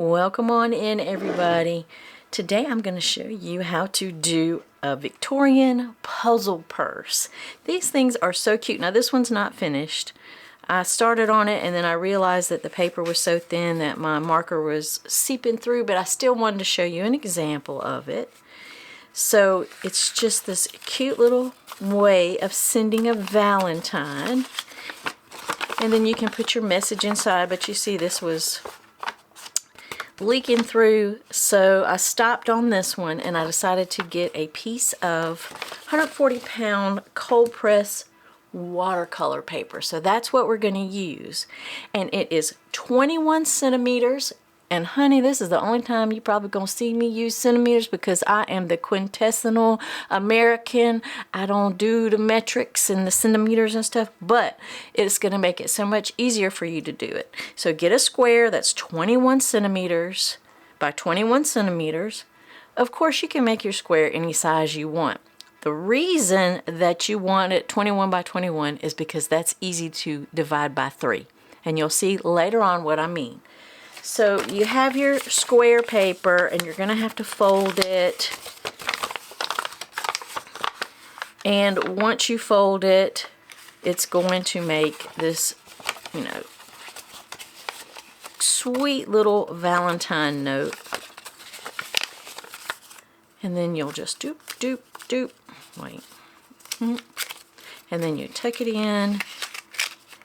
Welcome on in, everybody. Today I'm going to show you how to do a Victorian puzzle purse. These things are so cute. Now this one's not finished. I started on it and then I realized that the paper was so thin that my marker was seeping through, but I still wanted to show you an example of it. So it's just this cute little way of sending a Valentine. And then you can put your message inside, but you see this was leaking through, so I stopped on this one and I decided to get a piece of 140-pound cold press watercolor paper. So that's what we're going to use, and it is 21 centimeters. And honey, this is the only time you're probably going to see me use centimeters because I am the quintessential American. I don't do the metrics and the centimeters and stuff, but it's going to make it so much easier for you to do it. So get a square that's 21 centimeters by 21 centimeters. Of course, you can make your square any size you want. The reason that you want it 21 by 21 is because that's easy to divide by 3. And you'll see later on what I mean. So you have your square paper and you're going to have to fold it. And once you fold it, it's going to make this, you know, sweet little Valentine note. And then you'll just doop, doop, doop. Wait. And then you tuck it in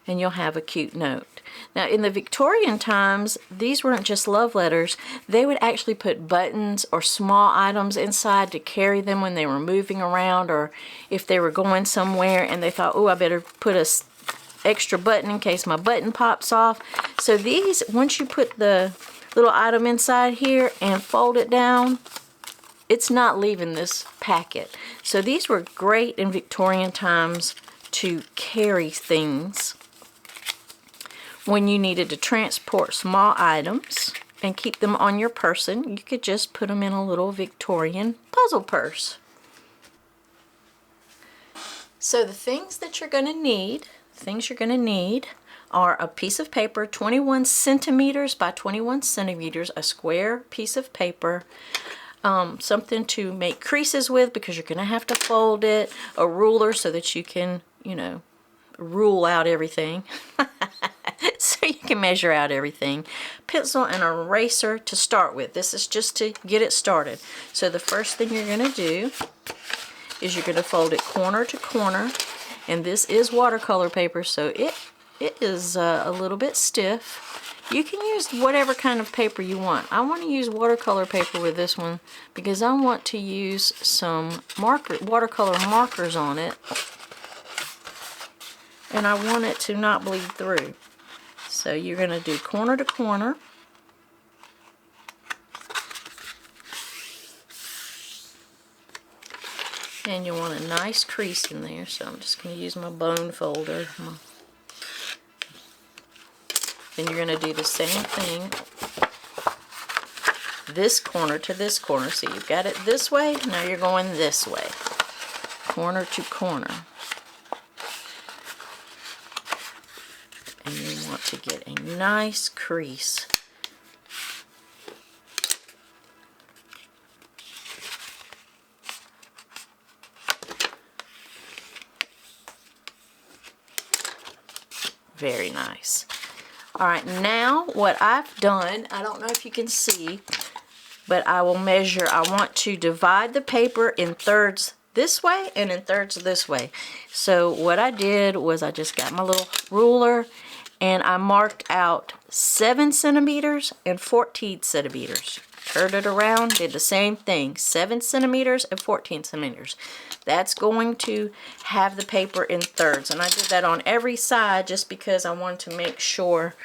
and you'll have a cute note. Now, in the Victorian times, these weren't just love letters. They would actually put buttons or small items inside to carry them when they were moving around, or if they were going somewhere and they thought, oh, I better put a extra button in case my button pops off. So these, once you put the little item inside here and fold it down, it's not leaving this packet. So these were great in Victorian times to carry things when you needed to transport small items and keep them on your person. You could just put them in a little Victorian puzzle purse. So the things that you're going to need, are a piece of paper, 21 centimeters by 21 centimeters, a square piece of paper, something to make creases with because you're going to have to fold it, a ruler so that you can, you know, rule out everything. So you can measure out everything. Pencil and eraser to start with. This is just to get it started. So the first thing you're going to do is you're going to fold it corner to corner. And this is watercolor paper, so it is a little bit stiff. You can use whatever kind of paper you want. I want to use watercolor paper with this one because I want to use some watercolor markers on it. And I want it to not bleed through. So you're going to do corner to corner. And you want a nice crease in there. So I'm just going to use my bone folder. Then you're going to do the same thing. This corner to this corner. So you've got it this way. Now you're going this way. Corner to corner. And you want to get a nice crease. Very nice. All right, now what I've done, I don't know if you can see, but I will measure. I want to divide the paper in thirds this way and in thirds this way. So what I did was I just got my little ruler and I marked out 7 centimeters and 14 centimeters. Turned it around, did the same thing, 7 centimeters and 14 centimeters. That's going to have the paper in thirds. And I did that on every side just because I wanted to make sure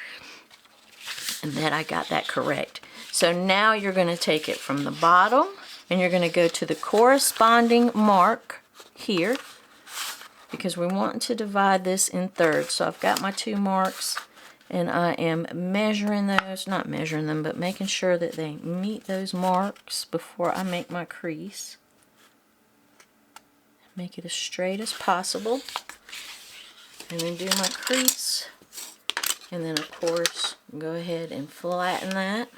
that I got that correct. So now you're going to take it from the bottom and you're going to go to the corresponding mark here, because we want to divide this in thirds. So I've got my 2 marks and I am measuring those, not measuring them, but making sure that they meet those marks before I make my crease. Make it as straight as possible. And then do my crease. And then of course, go ahead and flatten that.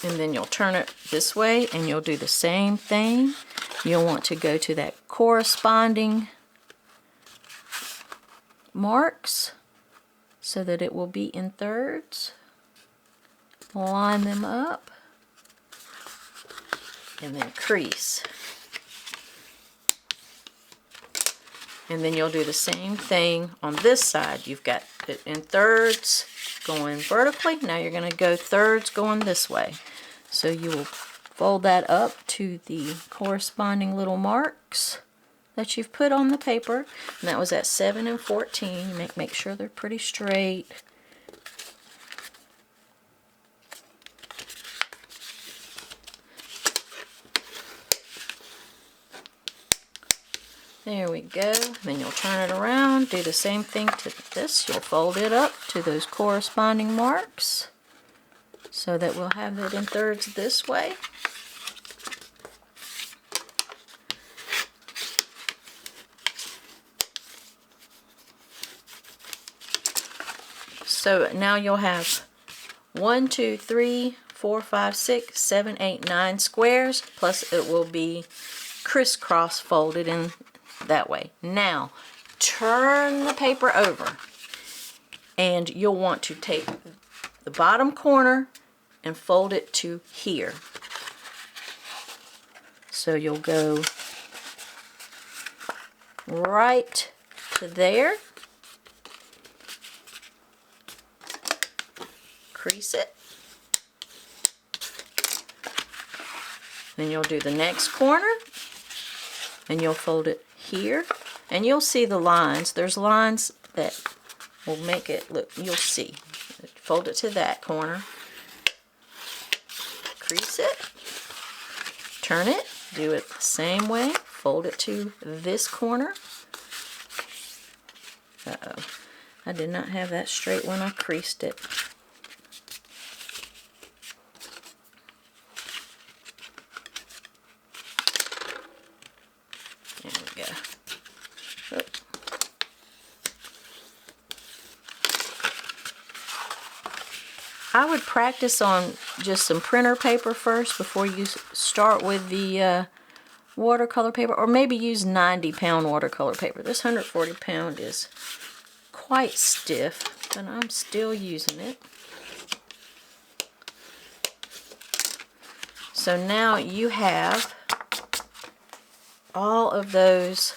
And then you'll turn it this way and you'll do the same thing. You'll want to go to that corresponding marks so that it will be in thirds. Line them up and then crease. And then you'll do the same thing on this side. You've got it in thirds going vertically. Now you're going to go thirds going this way. So you will fold that up to the corresponding little marks that you've put on the paper. And that was at 7 and 14. Make sure they're pretty straight. There we go. Then you'll turn it around, do the same thing to this. You'll fold it up to those corresponding marks so that we'll have it in thirds this way. So now you'll have 1, 2, 3, 4, 5, 6, 7, 8, 9 squares, plus it will be crisscross folded in that way. Now turn the paper over and you'll want to take the bottom corner and fold it to here. So you'll go right to there, crease it, then you'll do the next corner and you'll fold it here, and you'll see the lines. There's lines that will make it look, you'll see. Fold it to that corner, crease it, turn it, do it the same way, fold it to this corner. Uh-oh, I did not have that straight when I creased it. There we go. Oop. I would practice on just some printer paper first before you start with the watercolor paper, or maybe use 90-pound watercolor paper. This 140-pound is quite stiff, but I'm still using it. So now you have all of those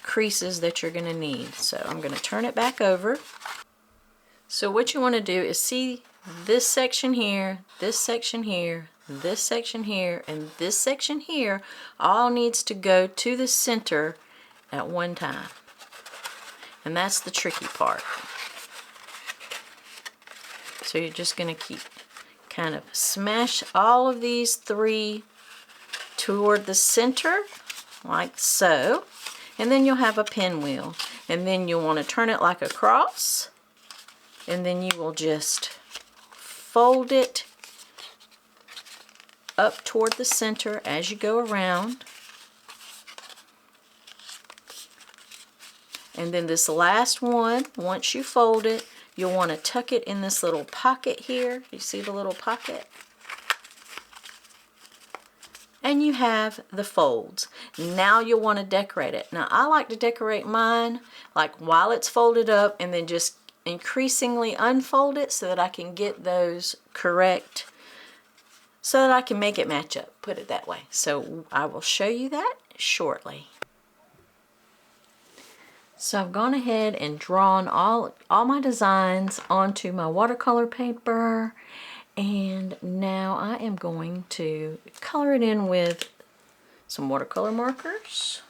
creases that you're going to need. So I'm going to turn it back over. So what you want to do is see this section here, this section here, this section here, and this section here all needs to go to the center at one time. And that's the tricky part. So you're just going to keep kind of smash all of these three toward the center, like so, and then you'll have a pinwheel, and then you'll want to turn it like a cross, and then you will just fold it up toward the center as you go around. And then this last one, once you fold it, you'll want to tuck it in this little pocket here. You see the little pocket? And you have the folds. Now you'll want to decorate it. Now I like to decorate mine like while it's folded up, and then just increasingly unfold it so that I can get those correct, so that I can make it match up, put it that way. So I will show you that shortly. So I've gone ahead and drawn all my designs onto my watercolor paper, and now I am going to color it in with some watercolor markers.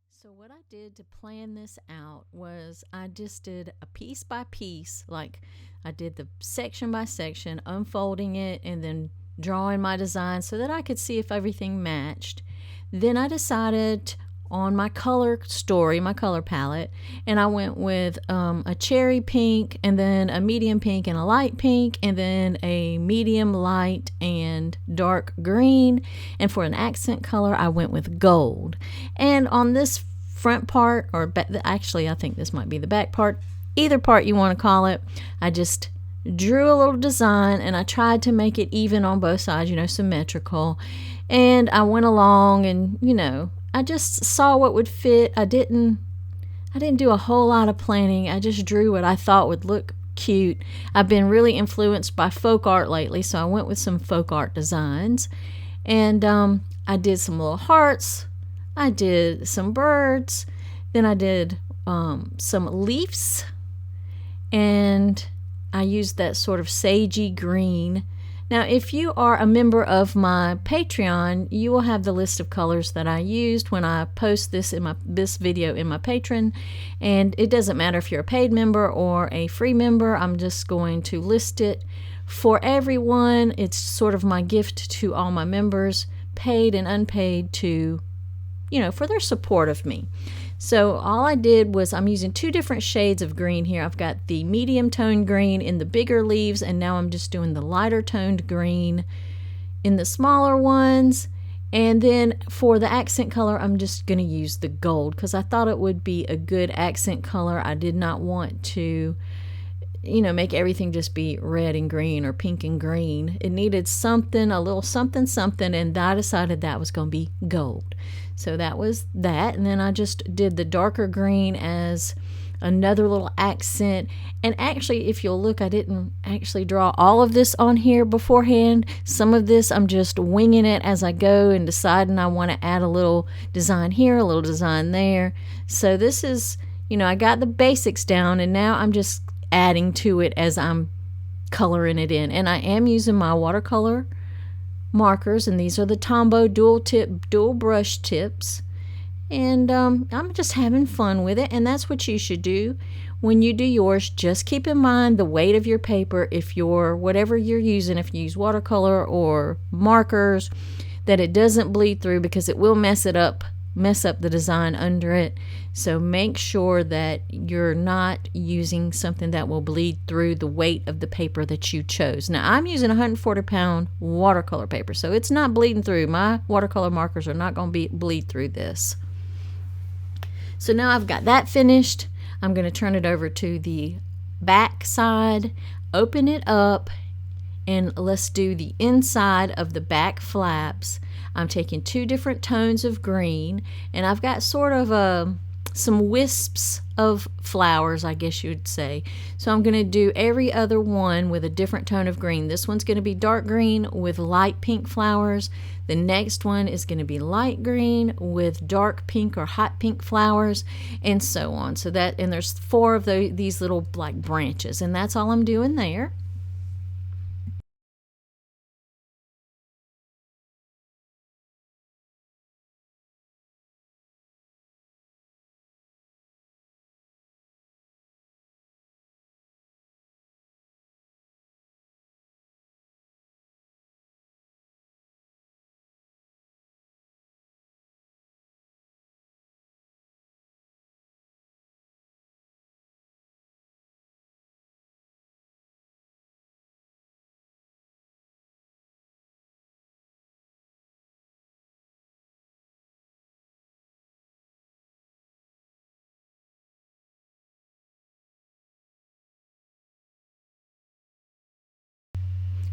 So what I did to plan this out was I just did a piece by piece, like I did the section by section, unfolding it and then drawing my design so that I could see if everything matched. Then I decided on my color story, my color palette, and I went with a cherry pink, and then a medium pink and a light pink, and then a medium light and dark green, and for an accent color I went with gold. And on this front part, or actually I think this might be the back part, either part you want to call it. I just drew a little design and I tried to make it even on both sides, symmetrical. And I went along and, I just saw what would fit. I didn't do a whole lot of planning. I just drew what I thought would look cute. I've been really influenced by folk art lately, so I went with some folk art designs. And I did some little hearts. I did some birds. Then I did some leaves. And I used that sort of sagey green. Now, if you are a member of my Patreon, you will have the list of colors that I used when I post this video in my Patreon. And it doesn't matter if you're a paid member or a free member. I'm just going to list it for everyone. It's sort of my gift to all my members, paid and unpaid, to, for their support of me. So all I did was, I'm using 2 different shades of green here. I've got the medium toned green in the bigger leaves, and now I'm just doing the lighter toned green in the smaller ones. And then for the accent color, I'm just going to use the gold because I thought it would be a good accent color. I did not want to, make everything just be red and green or pink and green. It needed something, a little something, and I decided that was going to be gold. So that was that, and then I just did the darker green as another little accent. And actually, if you'll look, I didn't actually draw all of this on here beforehand. Some of this I'm just winging it as I go and deciding I want to add a little design here, a little design there. So this is, I got the basics down, and now I'm just adding to it as I'm coloring it in. And I am using my watercolor markers, and these are the Tombow dual brush tips, and I'm just having fun with it. And that's what you should do when you do yours. Just keep in mind the weight of your paper. If you're, whatever you're using, if you use watercolor or markers, that it doesn't bleed through, because it will mess up the design under it. So make sure that you're not using something that will bleed through the weight of the paper that you chose. Now, I'm using 140-pound watercolor paper, so it's not bleeding through. My watercolor markers are not going to bleed through this. So now I've got that finished. I'm going to turn it over to the back side, open it up, and let's do the inside of the back flaps. I'm taking 2 different tones of green, and I've got sort of some wisps of flowers, I guess you would say. So I'm going to do every other one with a different tone of green. This one's going to be dark green with light pink flowers. The next one is going to be light green with dark pink or hot pink flowers, and so on. So that, and there's 4 of these little like branches, and that's all I'm doing there.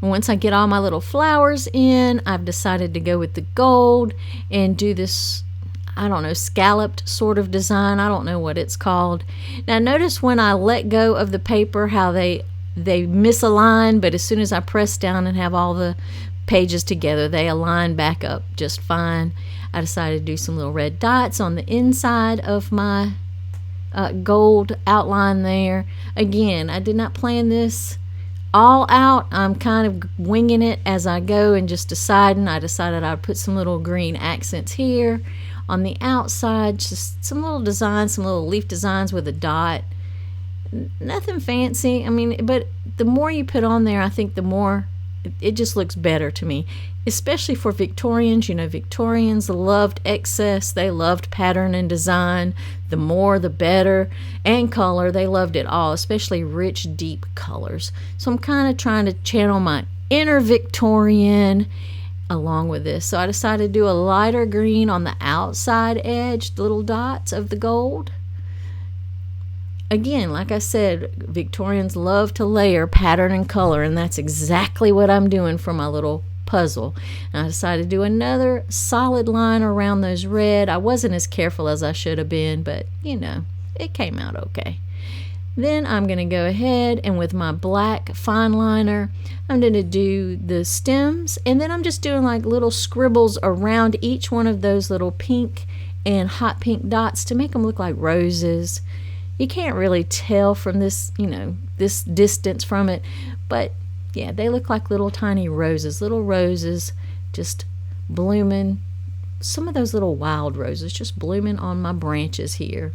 Once I get all my little flowers in, I've decided to go with the gold and do this, I don't know, scalloped sort of design. I don't know what it's called. Now notice when I let go of the paper how they misalign, but as soon as I press down and have all the pages together, they align back up just fine. I decided to do some little red dots on the inside of my gold outline there. Again, I did not plan this all out. I'm kind of winging it as I go and just deciding. I decided I'd put some little green accents here on the outside, just some little designs, some little leaf designs with a dot. Nothing fancy. I mean, but the more you put on there, I think the more it just looks better to me, especially for Victorians. Victorians loved excess. They loved pattern and design. The more, the better. And color, they loved it all, especially rich, deep colors. So I'm kind of trying to channel my inner Victorian along with this. So I decided to do a lighter green on the outside edge, the little dots of the gold. again, like I said, Victorians love to layer pattern and color, and that's exactly what I'm doing for my little puzzle. And I decided to do another solid line around those red. I wasn't as careful as I should have been, but you know, it came out okay. Then I'm going to go ahead and with my black fine liner, I'm going to do the stems, and then I'm just doing like little scribbles around each one of those little pink and hot pink dots to make them look like roses. You can't really tell from this, you know, this distance from it, but yeah, they look like little tiny roses, just blooming. Some of those little wild roses just blooming on my branches here.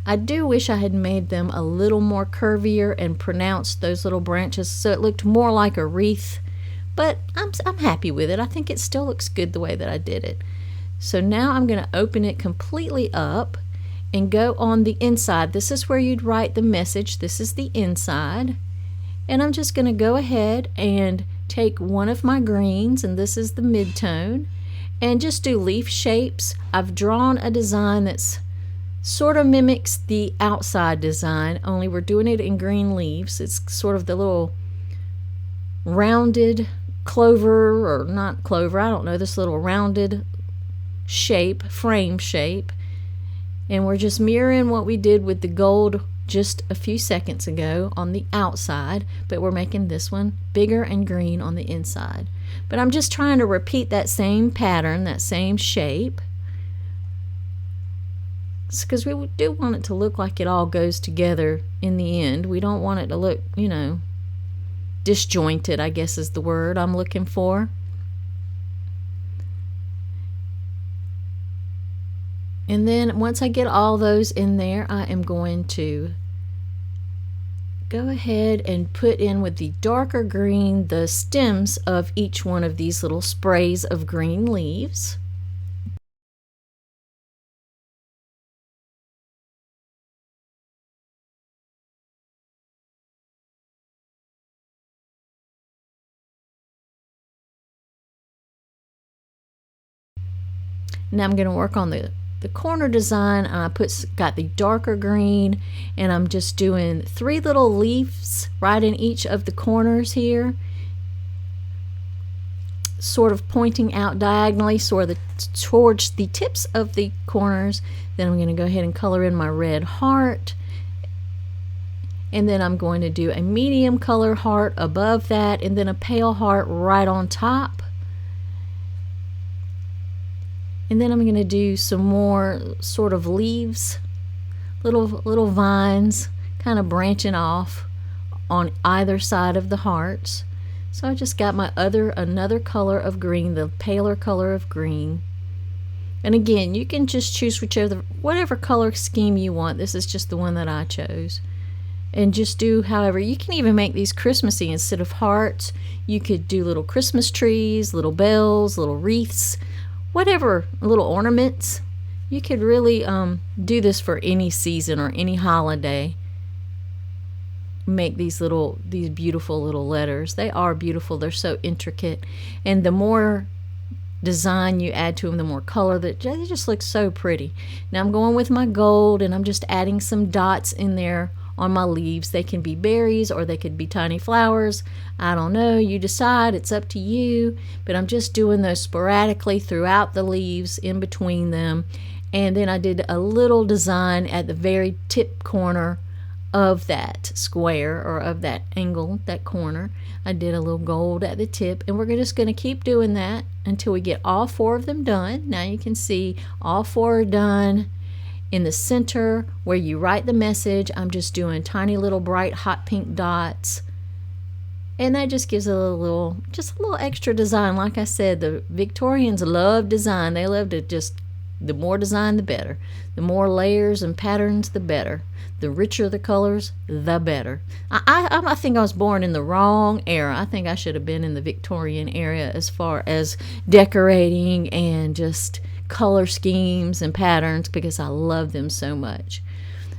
I do wish I had made them a little more curvier and pronounced those little branches so it looked more like a wreath, but I'm happy with it. I think it still looks good the way that I did it. So now I'm going to open it completely up and go on the inside. This is where you'd write the message. This is the inside. And I'm just going to go ahead and take one of my greens, and this is the mid-tone, and just do leaf shapes. I've drawn a design that's sort of mimics the outside design, only we're doing it in green leaves. It's sort of the little rounded clover, or not clover, I don't know, this little rounded shape, frame shape. And we're just mirroring what we did with the gold just a few seconds ago on the outside, but we're making this one bigger and green on the inside. But I'm just trying to repeat that same pattern, that same shape, because we do want it to look like it all goes together in the end. We don't want it to look, you know, disjointed, I guess is the word I'm looking for. And then once I get all those in there, I am going to go ahead and put in with the darker green the stems of each one of these little sprays of green leaves. Now I'm going to work on the corner design. I got the darker green, and I'm just doing 3 little leaves right in each of the corners here, sort of pointing out diagonally towards the tips of the corners. Then I'm going to go ahead and color in my red heart, and then I'm going to do a medium color heart above that, and then a pale heart right on top. And then I'm going to do some more sort of leaves, little vines kind of branching off on either side of the hearts. So I just got my another color of green, the paler color of green. And again, you can just choose whatever color scheme you want. This is just the one that I chose. And just do however. You can even make these Christmassy. Instead of hearts, you could do little Christmas trees, little bells, little wreaths, whatever, little ornaments. You could really do this for any season or any holiday. Make these beautiful little letters. They are beautiful. They're so intricate, and the more design you add to them, the more color, they just look so pretty. Now I'm going with my gold, and I'm just adding some dots in there on my leaves. They can be berries or they could be tiny flowers. I don't know, you decide, it's up to you. But I'm just doing those sporadically throughout the leaves, in between them. And then I did a little design at the very tip corner of that square, or of that angle, that corner. I did a little gold at the tip, and we're just going to keep doing that until we get all 4 of them done. Now you can see all 4 are done. In the center where you write the message, I'm just doing tiny little bright hot pink dots, and that just gives a little extra design. Like I said, the Victorians love design. They love to the more design the better. The more layers and patterns the better. The richer the colors, the better. I think I was born in the wrong era. I think I should have been in the Victorian era as far as decorating and just color schemes and patterns, because I love them so much.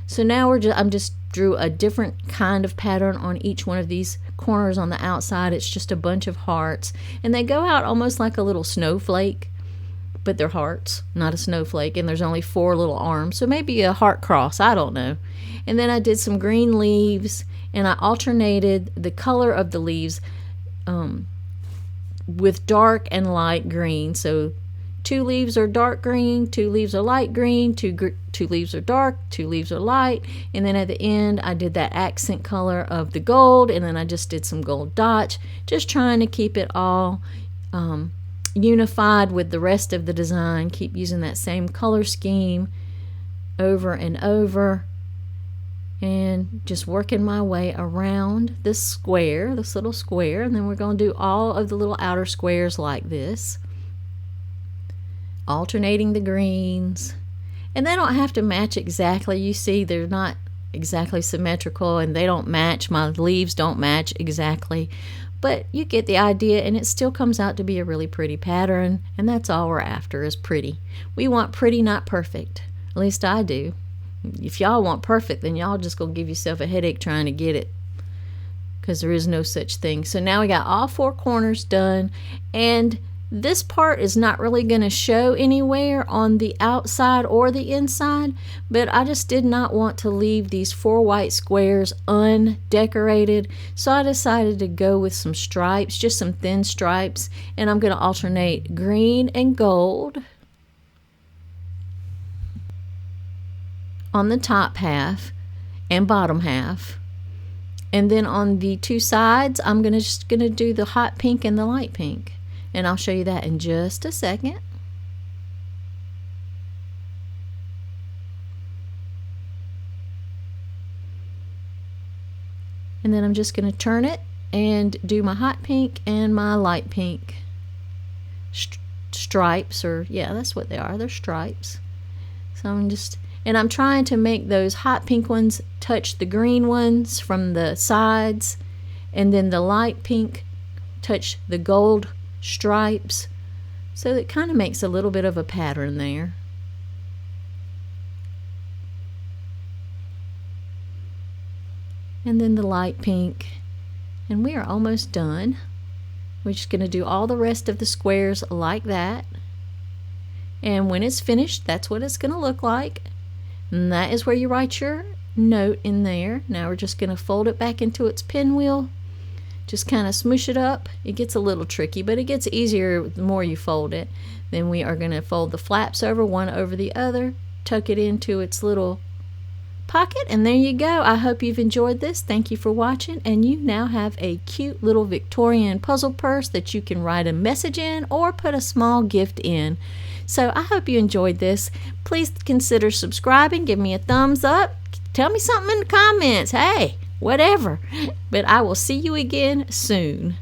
So now I'm just drew a different kind of pattern on each one of these corners on the outside. It's just a bunch of hearts, and they go out almost like a little snowflake but they're hearts, not a snowflake, and there's only 4 little arms, so maybe a heart cross, I don't know. And then I did some green leaves, and I alternated the color of the leaves with dark and light green. So 2 leaves are dark green, 2 leaves are light green, 2 leaves are dark, 2 leaves are light, and then at the end I did that accent color of the gold, and then I just did some gold dots, just trying to keep it all unified with the rest of the design. Keep using that same color scheme over and over, and just working my way around this square, this little square, and then we're going to do all of the little outer squares like this, alternating the greens. And they don't have to match exactly. You see, they're not exactly symmetrical, and they don't match. My leaves don't match exactly, but you get the idea, and it still comes out to be a really pretty pattern, and that's all we're after, is pretty. We want pretty, not perfect. At least I do. If y'all want perfect, then y'all just gonna give yourself a headache trying to get it, because there is no such thing. So now we got all 4 corners done, and this part is not really going to show anywhere on the outside or the inside, but I just did not want to leave these 4 white squares undecorated, so I decided to go with some stripes, just some thin stripes, and I'm going to alternate green and gold on the top half and bottom half. And then on the 2 sides, I'm just going to do the hot pink and the light pink. And I'll show you that in just a second. And then I'm just going to turn it and do my hot pink and my light pink stripes, or yeah, that's what they are. They're stripes. So I'm trying to make those hot pink ones touch the green ones from the sides, and then the light pink touch the gold stripes, so it kind of makes a little bit of a pattern there. And then the light pink, and we are almost done. We're just going to do all the rest of the squares like that, and when it's finished, that's what it's going to look like, and that is where you write your note in there. Now we're just going to fold it back into its pinwheel. Just kind of smoosh it up. It gets a little tricky, but it gets easier the more you fold it. Then we are going to fold the flaps over, one over the other, tuck it into its little pocket, and there you go. I hope you've enjoyed this. Thank you for watching, and you now have a cute little Victorian puzzle purse that you can write a message in or put a small gift in. So I hope you enjoyed this. Please consider subscribing, give me a thumbs up, tell me something in the comments. Hey, whatever. But I will see you again soon.